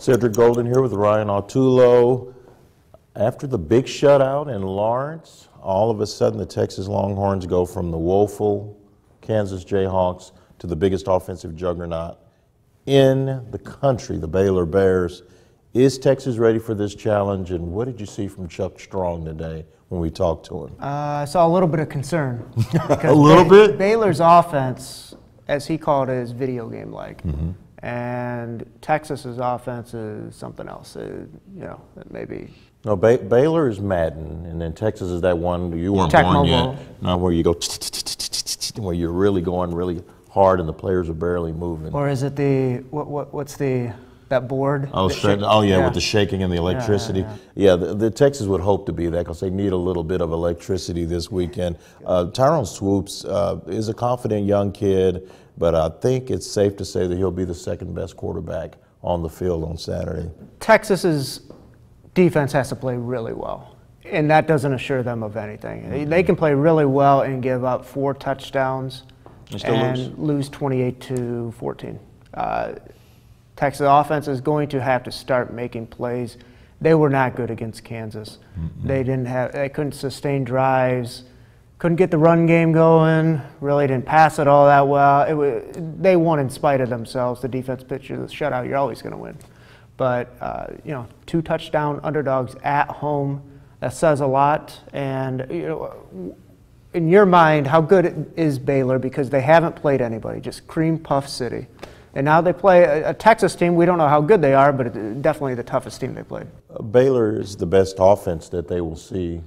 Cedric Golden here with Ryan Autullo. After the big shutout in Lawrence, all of a sudden the Texas Longhorns go from the woeful Kansas Jayhawks to the biggest offensive juggernaut in the country, the Baylor Bears. Is Texas ready for this challenge, and what did you see from Chuck Strong today when we talked to him? I saw a little bit of concern. A little bit? Baylor's offense, as he called it, is video game-like. And Texas's offense is something else. Maybe. No, Baylor is Madden, and then Texas is that one you weren't born yet. Not where you go, where you're really going really hard and the players are barely moving. Or is it the what's that board? Oh, yeah, with the shaking and the electricity. Yeah, the Texas would hope to be that because they need a little bit of electricity this weekend. Tyrone Swoops is a confident young kid, but I think it's safe to say that he'll be the second best quarterback on the field on Saturday. Texas's defense has to play really well, and that doesn't assure them of anything. They can play really well and give up 4 touchdowns and lose 28-14. Texas offense is going to have to start making plays. They were not good against Kansas. They couldn't sustain drives, couldn't get the run game going, really didn't pass it all that well. They won in spite of themselves. The defense pitched you the shutout, you're always going to win. But 2 touchdown underdogs at home, that says a lot. And in your mind, how good is Baylor? Because they haven't played anybody, just cream puff city. And now they play a Texas team. We don't know how good they are, but it's definitely the toughest team they played. Baylor is the best offense that they will see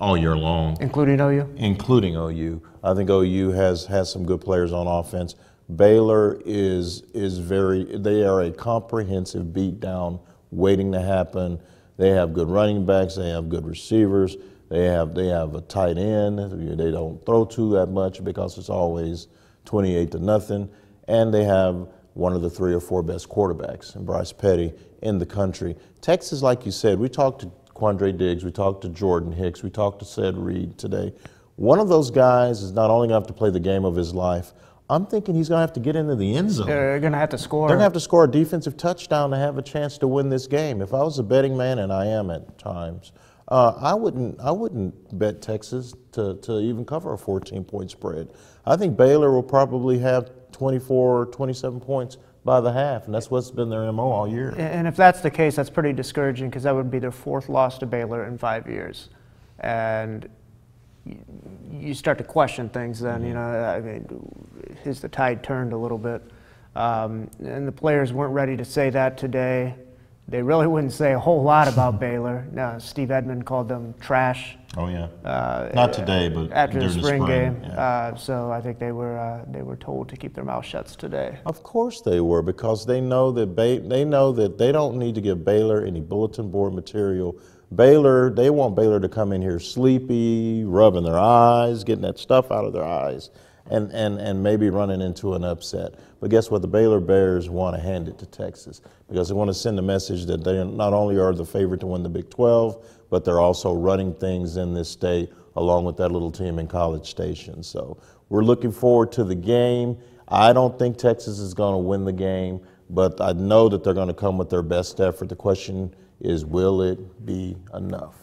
all year long. Including OU? Including OU. I think OU has some good players on offense. Baylor is they are a comprehensive beatdown waiting to happen. They have good running backs. They have good receivers. They have a tight end. They don't throw to that much because it's always 28-0. And they have one of the 3 or 4 best quarterbacks, and Bryce Petty, in the country. Texas, like you said, we talked to Quandre Diggs, we talked to Jordan Hicks, we talked to Ced Reed today. One of those guys is not only going to have to play the game of his life, I'm thinking he's going to have to get into the end zone. They're going to have to score. They're going to have to score a defensive touchdown to have a chance to win this game. If I was a betting man, and I am at times, I wouldn't bet Texas to even cover a 14-point spread. I think Baylor will probably have 24, 27 points by the half, and that's what's been their MO all year. And if that's the case, that's pretty discouraging because that would be their 4th loss to Baylor in 5 years. And you start to question things then, I mean, has the tide turned a little bit? And the players weren't ready to say that today. They really wouldn't say a whole lot about Baylor. No, Steve Edmond called them trash. Oh yeah. Not today, but after the spring game. Yeah. So I think they were told to keep their mouth shut today. Of course they were, because they know that they don't need to give Baylor any bulletin board material. They want Baylor to come in here sleepy, rubbing their eyes, getting that stuff out of their eyes, and maybe running into an upset. But guess what? The Baylor Bears want to hand it to Texas because they want to send a message that they not only are the favorite to win the Big 12, but they're also running things in this state along with that little team in College Station. So we're looking forward to the game. I don't think Texas is going to win the game, but I know that they're going to come with their best effort. The question is, will it be enough?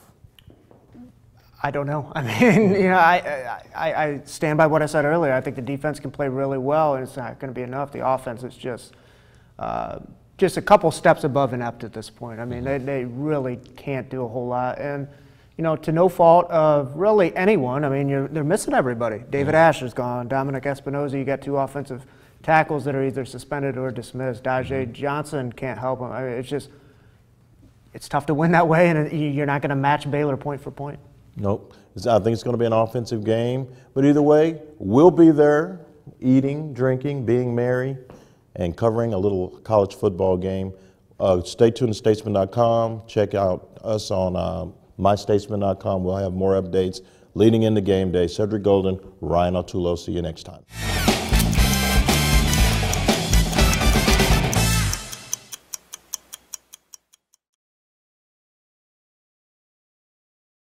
I don't know. I mean, I stand by what I said earlier. I think the defense can play really well, and it's not going to be enough. The offense is just a couple steps above inept at this point. I mean, they really can't do a whole lot. And, to no fault of really anyone, I mean, they're missing everybody. David Asher's gone. Dominic Espinoza, you got 2 offensive tackles that are either suspended or dismissed. Dajae Johnson can't help them. I mean, it's tough to win that way, and you're not going to match Baylor point for point. Nope. I think it's going to be an offensive game. But either way, we'll be there eating, drinking, being merry, and covering a little college football game. Stay tuned to statesman.com. Check out us on mystatesman.com. We'll have more updates leading into game day. Cedric Golden, Ryan Autullo. See you next time.